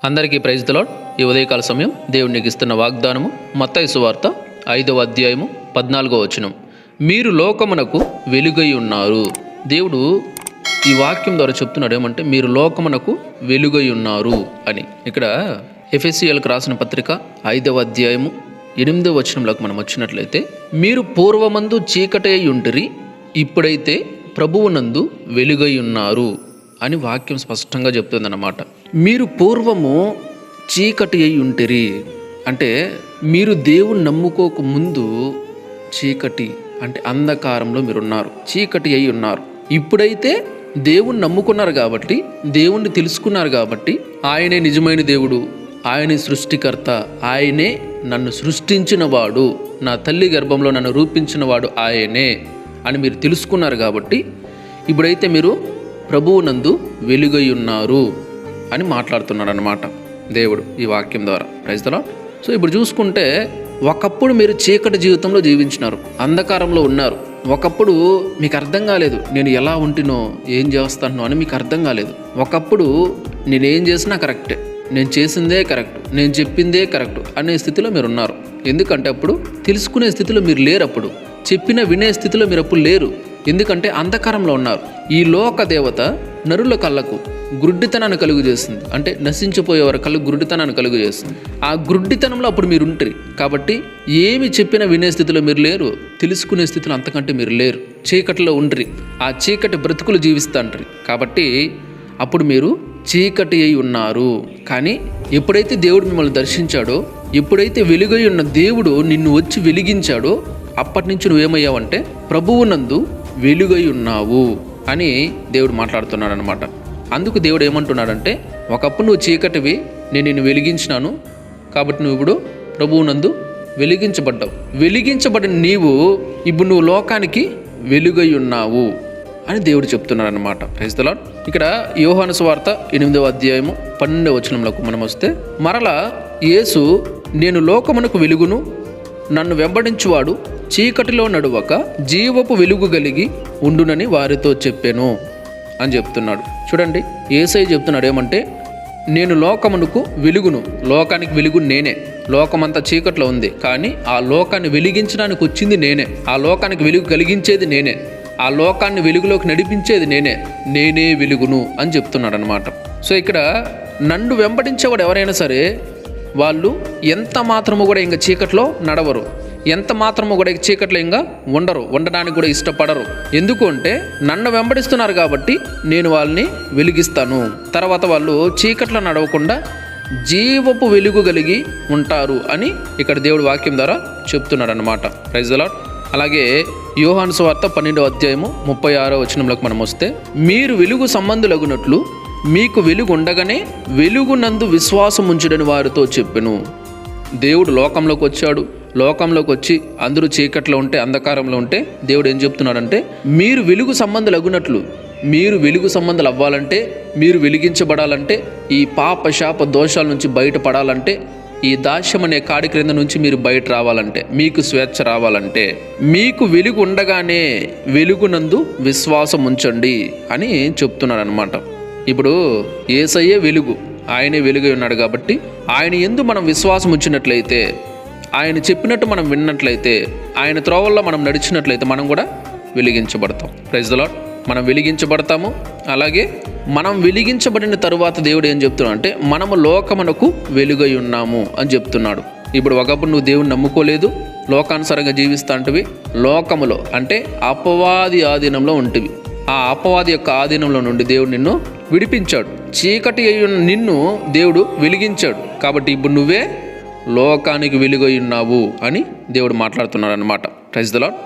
అందరికీ praise the lord. ఈ ఉదయకాల సమయం దేవుడు నీకు ఇస్తున్న వాగ్దానము మత్తయి సువార్త 5వ అధ్యాయము 14వ వచనం. మీరు లోకమునకు వెలుగై ఉన్నారు. దేవుడు ఈ వాక్యం ద్వారా చెప్తున్నాడు ఏమంటే మీరు లోకమునకు వెలుగై ఉన్నారు అని. ఇక్కడ ఎఫెసీయులకు రాసిన పత్రిక 5వ అధ్యాయము 8వ వచనంలోకి మనం వచ్చినట్లయితే, మీరు పూర్వమందు చీకటి అయి ఉంటిరి, ఇప్పుడైతే ప్రభువునందు వెలుగై ఉన్నారు అని వాక్యం స్పష్టంగా చెప్తుందన్నమాట. మీరు పూర్వము చీకటి అయి ఉంటిరి అంటే మీరు దేవుని నమ్ముకోక ముందు చీకటి అంటే అంధకారంలో మీరున్నారు, చీకటి అయి ఉన్నారు. ఇప్పుడైతే దేవుణ్ణి నమ్ముకున్నారు కాబట్టి, దేవుణ్ణి తెలుసుకున్నారు కాబట్టి, ఆయనే నిజమైన దేవుడు, ఆయనే సృష్టికర్త, ఆయనే నన్ను సృష్టించిన వాడు, నా తల్లి గర్భంలో నన్ను రూపించిన వాడు ఆయనే అని మీరు తెలుసుకున్నారు కాబట్టి ఇప్పుడైతే మీరు ప్రభువునందు వెలుగై ఉన్నారు అని మాట్లాడుతున్నాడు అన్నమాట దేవుడు ఈ వాక్యం ద్వారా. Praise the lord. సో ఇప్పుడు చూసుకుంటే, ఒకప్పుడు మీరు చీకటి జీవితంలో జీవించినారు, అంధకారంలో ఉన్నారు. ఒకప్పుడు మీకు అర్థం కాలేదు నేను ఎలా ఉంటినో ఏం చేస్తానో అని మీకు అర్థం కాలేదు. ఒకప్పుడు నేనేం చేసినా కరెక్టే, నేను చేసిందే కరెక్ట్, నేను చెప్పిందే కరెక్ట్ అనే స్థితిలో మీరు ఉన్నారు. ఎందుకంటే అప్పుడు తెలుసుకునే స్థితిలో మీరు లేరు, అప్పుడు చెప్పిన వినే స్థితిలో మీరు అప్పుడు లేరు. ఎందుకంటే అంధకారంలో ఉన్నారు. ఈ లోక దేవత నరుల కళ్ళకు గుడ్డితనాన్ని కలుగు చేస్తుంది, అంటే నశించిపోయేవారి కళ్ళు గుడ్డితనాన్ని కలుగు చేస్తుంది. ఆ గుడ్డితనంలో అప్పుడు మీరు ఉంటారు కాబట్టి ఏమి చెప్పినా వినే స్థితిలో మీరు లేరు, తెలుసుకునే స్థితిలో అంతకంటే మీరు లేరు. చీకటిలో ఉండ్రి, ఆ చీకటి బ్రతుకులు జీవిస్తాంటారు కాబట్టి అప్పుడు మీరు చీకటి అయి ఉన్నారు. కానీ ఎప్పుడైతే దేవుడు మిమ్మల్ని దర్శించాడో, ఎప్పుడైతే వెలుగై ఉన్న దేవుడు నిన్ను వచ్చి వెలిగించాడో, అప్పటి నుంచి నువ్వేమయ్యావంటే ప్రభువునందు వెలుగై ఉన్నావు అని దేవుడు మాట్లాడుతున్నాడు అనమాట. అందుకు దేవుడు ఏమంటున్నాడంటే, ఒకప్పుడు నువ్వు చీకటివి, నేను నిన్ను వెలిగించినాను కాబట్టి నువ్వు ఇప్పుడు ప్రభువునందు వెలిగించబడ్డావు. వెలిగించబడిన నీవు ఇప్పుడు నువ్వు లోకానికి వెలుగై ఉన్నావు అని దేవుడు చెప్తున్నాడు అనమాట. Praise the Lord. ఇక్కడ యోహాను సువార్త 8వ అధ్యాయము 12వ వచనంలోకి మనం వస్తే, మరలా యేసు నేను లోకమునకు వెలుగును, నన్ను వెంబడించువాడు చీకటిలో నడువక జీవపు వెలుగు కలిగి ఉండునని వారితో చెప్పాను అని చెప్తున్నాడు. చూడండి, యేసయ్య చెప్తున్నాడు ఏమంటే, నేను లోకమునకు వెలుగును, లోకానికి వెలుగు నేనే. లోకమంతా చీకట్లో ఉంది కానీ ఆ లోకాన్ని వెలిగించడానికి వచ్చింది నేనే, ఆ లోకానికి వెలుగు కలిగించేది నేనే, ఆ లోకాన్ని వెలుగులోకి నడిపించేది నేనే, నేనే వెలుగును అని చెప్తున్నాడు అనమాట. సో ఇక్కడ నన్ను వెంబడించేవాడు ఎవరైనా సరే వాళ్ళు ఎంత మాత్రము కూడా ఇంకా చీకట్లో నడవరు, ఎంత మాత్రము కూడా చీకట్లో ఇంకా ఉండడానికి కూడా ఇష్టపడరు. ఎందుకు అంటే నన్ను వెంబడిస్తున్నారు కాబట్టి నేను వాళ్ళని వెలిగిస్తాను. తర్వాత వాళ్ళు చీకట్లో నడవకుండా జీవపు వెలుగు కలిగి ఉంటారు అని ఇక్కడ దేవుడి వాక్యం ద్వారా చెప్తున్నాడు అనమాట. Praise the Lord. అలాగే యోహాను సువార్త 12వ అధ్యాయము 36వ వచనంలోకి మనం వస్తే, మీరు వెలుగు సంబంధులగునట్లు మీకు వెలుగు ఉండగానే వెలుగునందు విశ్వాసం ఉంచుడని వారితో చెప్పెను. దేవుడు లోకంలోకి వచ్చాడు, లోకంలోకి వచ్చి అందరూ చీకట్లో ఉంటే, అంధకారంలో ఉంటే దేవుడు ఏం చెప్తున్నాడంటే, మీరు వెలుగు సంబంధాలు అగునట్లు, మీరు వెలుగు సంబంధాలు అవ్వాలంటే, మీరు వెలిగించబడాలంటే, ఈ పాప శాప దోషాల నుంచి బయటపడాలంటే, ఈ దాస్యం అనే కాడి క్రింద నుంచి మీరు బయట రావాలంటే, మీకు స్వేచ్ఛ రావాలంటే, మీకు వెలుగు ఉండగానే వెలుగునందు విశ్వాసం ఉంచండి అని చెప్తున్నాడు అనమాట. ఇప్పుడు యేసయ్యే వెలుగు, ఆయనే వెలుగై ఉన్నాడు కాబట్టి ఆయన యందు మనం విశ్వాసం ఉంచినట్లయితే, ఆయన చెప్పినట్టు మనం విన్నట్లయితే, ఆయన త్రోవల్లో మనం నడిచినట్లయితే మనం కూడా వెలిగించబడతాం. Praise the lord. మనం వెలిగించబడతాము. అలాగే మనం వెలిగించబడిన తరువాత దేవుడు ఏం చెప్తున్నాడు అంటే, మనము లోకమునకు వెలుగై ఉన్నాము అని చెప్తున్నాడు. ఇప్పుడు ఒకప్పుడు నువ్వు దేవుని నమ్ముకోలేదు, లోకానుసారంగా జీవిస్తాంటివి, లోకములో అంటే అపవాది ఆధీనంలో ఉంటివి. ఆ అపవాది యొక్క ఆధీనంలో నుండి దేవుడు నిన్ను విడిపించాడు, చీకటి అయి ఉన్న నిన్ను దేవుడు వెలిగించాడు. కాబట్టి ఇప్పుడు నువ్వే లోకానికి వెలుగై ఉన్నావు అని దేవుడు మాట్లాడుతున్నాడు అనమాట. Praise the Lord.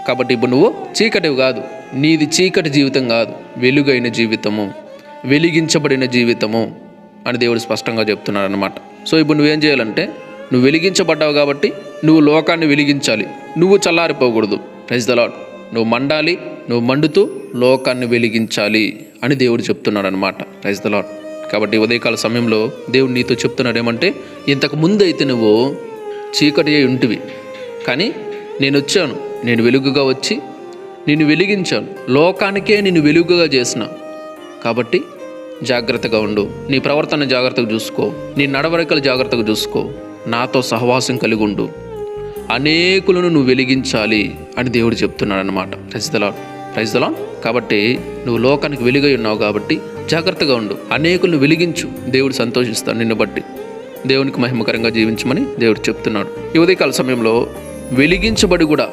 కాబట్టి ఇప్పుడు నువ్వు చీకటివి కాదు, నీది చీకటి జీవితం కాదు, వెలుగైన జీవితము, వెలిగించబడిన జీవితము అని దేవుడు స్పష్టంగా చెప్తున్నాడు అనమాట. సో ఇప్పుడు నువ్వేం చేయాలంటే, నువ్వు వెలిగించబడ్డావు కాబట్టి నువ్వు లోకాన్ని వెలిగించాలి, నువ్వు చల్లారిపోకూడదు. Praise the lord. నువ్వు మండాలి, నువ్వు మండుతూ లోకాన్ని వెలిగించాలి అని దేవుడు చెప్తున్నాడు అనమాట. Praise the Lord. కాబట్టి ఉదయకాల సమయంలో దేవుడు నీతో చెప్తున్నాడు ఏమంటే, ఇంతకు ముందు అయితే నువ్వు చీకటి అయి ఉంటివి, కానీ నేను వచ్చాను, నేను వెలుగుగా వచ్చి నిన్ను వెలిగించాను, లోకానికే నిన్ను వెలుగుగా చేసిన. కాబట్టి జాగ్రత్తగా ఉండు, నీ ప్రవర్తన జాగ్రత్తగా చూసుకో, నీ నడవడికలు జాగ్రత్తగా చూసుకో, నాతో సహవాసం కలిగి ఉండు, అనేకులను నువ్వు వెలిగించాలి అని దేవుడు చెప్తున్నాడు అన్నమాట. Praise the Lord. కాబట్టి నువ్వు లోకానికి వెలుగై ఉన్నావు కాబట్టి జాగ్రత్తగా ఉండు, అనేకులను వెలిగించు, దేవుడు సంతోషిస్తాడు నిన్ను బట్టి. దేవునికి మహిమకరంగా జీవించమని దేవుడు చెప్తున్నాడు. ఈ ఉదయకాల సమయంలో వెలిగించబడి కూడా,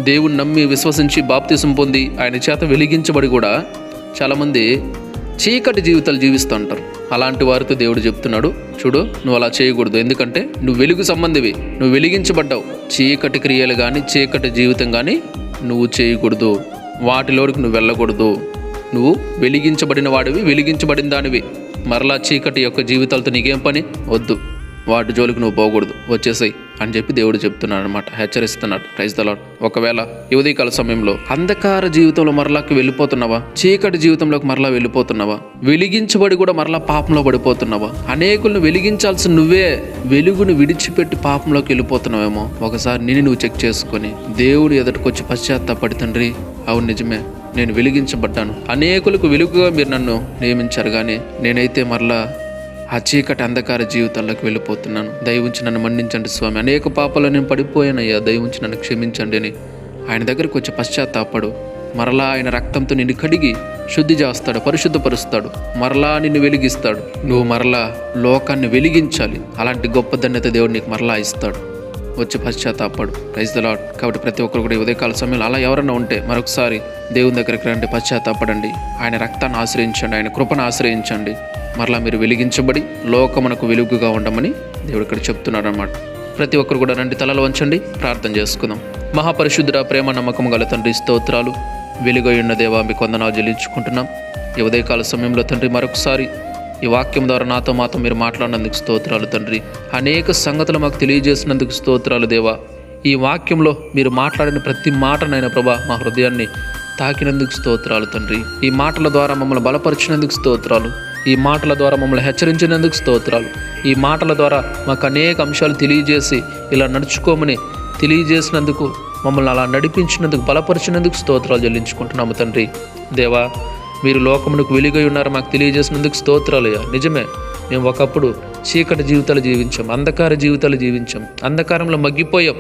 దేవుని నమ్మి విశ్వసించి బాప్తిసం పొంది ఆయన చేత వెలిగించబడి కూడా చాలామంది చీకటి జీవితాలు జీవిస్తూ ఉంటారు. అలాంటి వారితో దేవుడు చెప్తున్నాడు, చూడు నువ్వు అలా చేయకూడదు, ఎందుకంటే నువ్వు వెలుగు సంబంధివి, నువ్వు వెలిగించబడ్డావు. చీకటి క్రియలు కానీ చీకటి జీవితం కానీ నువ్వు చేయకూడదు, వాటిలోకి నువ్వు వెళ్ళకూడదు. నువ్వు వెలిగించబడిన వాడివి, వెలిగించబడిన దానివి. మరలా చీకటి యొక్క జీవితాలతో నీకేం పని వద్దు, వాటి జోలికి నువ్వు పోకూడదు, వచ్చేసాయి అని చెప్పి దేవుడు చెప్తున్నాడు అనమాట, హెచ్చరిస్తున్నాడు. Praise the lord. ఒకవేళ ఈ ఉదయకాల సమయంలో అంధకార జీవితంలో మరలాకి వెళ్ళిపోతున్నావా, చీకటి జీవితంలోకి మరలా వెళ్ళిపోతున్నావా, వెలిగించబడి కూడా మరలా పాపంలో పడిపోతున్నావా, అనేకులను వెలిగించాల్సిన నువ్వే వెలుగును విడిచిపెట్టి పాపంలోకి వెళ్ళిపోతున్నావేమో ఒకసారి నిన్ను నువ్వు చెక్ చేసుకొని దేవుడు ఎదుటికొచ్చి పశ్చాత్తాపడి, తండ్రి అవును నిజమే, నేను వెలిగించబడ్డాను, అనేకులకు వెలుగుగా మీరు నన్ను నియమించారు, కానీ నేనైతే మరలా ఆ చీకటి అంధకార జీవితాల్లోకి వెళ్ళిపోతున్నాను, దయవుంచి నన్ను మన్నించండి స్వామి, అనేక పాపాలు నేను పడిపోయానయ్యా, దయవుంచి నన్ను క్షమించండి అని ఆయన దగ్గరకు వచ్చి పశ్చాత్తాపడు. మరలా ఆయన రక్తంతో నిన్ను కడిగి శుద్ధి చేస్తాడు, పరిశుద్ధపరుస్తాడు, మరలా నిన్ను వెలిగిస్తాడు. నువ్వు మరలా లోకాన్ని వెలిగించాలి, అలాంటి గొప్ప ధన్యత దేవుడు నీకు మరలా ఇస్తాడు. వచ్చి పశ్చాత్తాపడు. Praise the Lord. కాబట్టి ప్రతి ఒక్కరు కూడా ఉదయకాల సమయంలో అలా ఎవరన్నా ఉంటే మరొకసారి దేవుని దగ్గరికి రండి, పశ్చాత్తాపడండి, ఆయన రక్తాన్ని ఆశ్రయించండి, ఆయన కృపను ఆశ్రయించండి. మరలా మీరు వెలిగించబడి లోకమునకు వెలుగుగా ఉండమని దేవుడు ఇక్కడ చెప్తున్నాడు అన్నమాట. ప్రతి ఒక్కరు కూడా రండి, తలలు వంచండి, ప్రార్థన చేసుకుందాం. మహాపరిశుద్ధుడ, ప్రేమ నమ్మకం గల తండ్రి, స్తోత్రాలు. వెలుగై ఉన్న దేవా మీకు వందనాలు చెల్లించుకుంటున్నాం. ఈ ఉదయకాల సమయంలో తండ్రి మరొకసారి ఈ వాక్యం ద్వారా నాతో మాతో మీరు మాట్లాడినందుకు స్తోత్రాలు తండ్రి. అనేక సంగతులు మాకు తెలియజేసినందుకు స్తోత్రాలు దేవా. ఈ వాక్యంలో మీరు మాట్లాడిన ప్రతి మాటనైనా ప్రభా మా హృదయాన్ని తాకినందుకు స్తోత్రాలు తండ్రి. ఈ మాటల ద్వారా మమ్మల్ని బలపరిచినందుకు స్తోత్రాలు, ఈ మాటల ద్వారా మమ్మల్ని హెచ్చరించినందుకు స్తోత్రాలు, ఈ మాటల ద్వారా మాకు అనేక అంశాలు తెలియజేసి ఇలా నడుచుకోమని తెలియజేసినందుకు, మమ్మల్ని అలా నడిపించినందుకు, బలపరిచినందుకు స్తోత్రాలు చెల్లించుకుంటున్నాము తండ్రి. దేవా మీరు లోకమునకు వెలుగై ఉన్నారు మాకు తెలియజేసినందుకు స్తోత్రాలయ్యా. నిజమే, మేము ఒకప్పుడు చీకటి జీవితాలు జీవించాం, అంధకార జీవితాలు జీవించాం, అంధకారంలో మగ్గిపోయాం,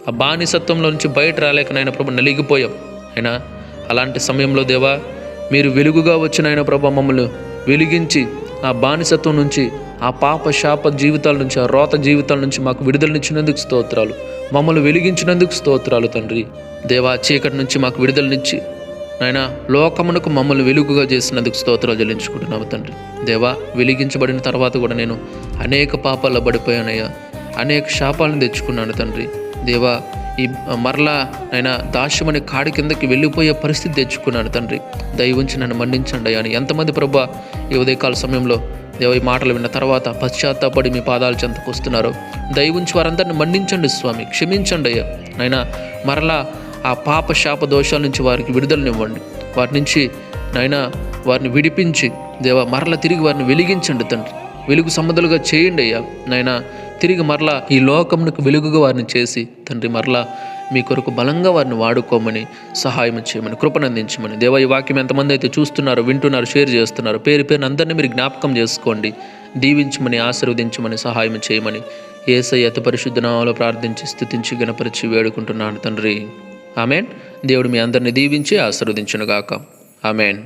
ఆ బానిసత్వంలో నుంచి బయట రాలేకనైనా ప్రభు నలిగిపోయాం. అయినా అలాంటి సమయంలో దేవా మీరు వెలుగుగా వచ్చిన ఆయన ప్రభు మమ్మల్ని వెలిగించి ఆ బానిసత్వం నుంచి, ఆ పాప శాప జీవితాల నుంచి, ఆ రోత జీవితాల నుంచి మాకు విడుదలనిచ్చినందుకు స్తోత్రాలు, మమ్మల్ని వెలిగించినందుకు స్తోత్రాలు తండ్రి. దేవా చీకటి నుంచి మాకు విడుదలనిచ్చి నాయన లోకమునకు మమ్మల్ని వెలుగుగా చేసినందుకు స్తోత్రాలు చెల్లించుకుంటున్నాము తండ్రి. దేవా వెలిగించబడిన తర్వాత కూడా నేను అనేక పాపాల్లో పడిపోయానయ్యా, అనేక శాపాలను తెచ్చుకున్నాను తండ్రి. దేవా ఈ మరలా ఆయన దాస్యమనే కాడి కిందకి వెళ్ళిపోయే పరిస్థితి తెచ్చుకున్నాను తండ్రి. దయవుంచి నన్ను మన్నించండి అని ఎంతమంది ప్రభా ఈ ఉదయకాల సమయంలో దేవ ఈ మాటలు విన్న తర్వాత పశ్చాత్తాపడి మీ పాదాల చెంతకు వస్తున్నారో దయవుంచి వారందరిని మన్నించండి స్వామి, క్షమించండి అయ్యా. అయినా మరలా ఆ పాప శాప దోషాల నుంచి వారికి విడుదలనివ్వండి, వాటి నుంచి నాయనా వారిని విడిపించి దేవా మరలా తిరిగి వారిని వెలిగించండి తండ్రి, వెలుగు సంబంధాలుగా చేయండి అయ్యా. నాయనా తిరిగి మరలా ఈ లోకమునకు వెలుగుగా వారిని చేసి తండ్రి మరలా మీ కొరకు బలంగా వారిని వాడుకోమని, సహాయం చేయమని, కృపనందించమని. దేవా ఈ వాక్యం ఎంతమంది అయితే చూస్తున్నారో, వింటున్నారు, షేర్ చేస్తున్నారు, పేరు పేరున అందరినీ మీరు జ్ఞాపకం చేసుకోండి, దీవించమని, ఆశీర్వదించమని, సహాయం చేయమని యేసయ్య అతి పరిశుద్ధ నామములో ప్రార్థించి స్తుతించి గణపరిచి వేడుకుంటున్నాను తండ్రి. ఆమెన్. దేవుడు మీ అందరిని దీవించి ఆశీర్వదించునుగాక. ఆమెన్.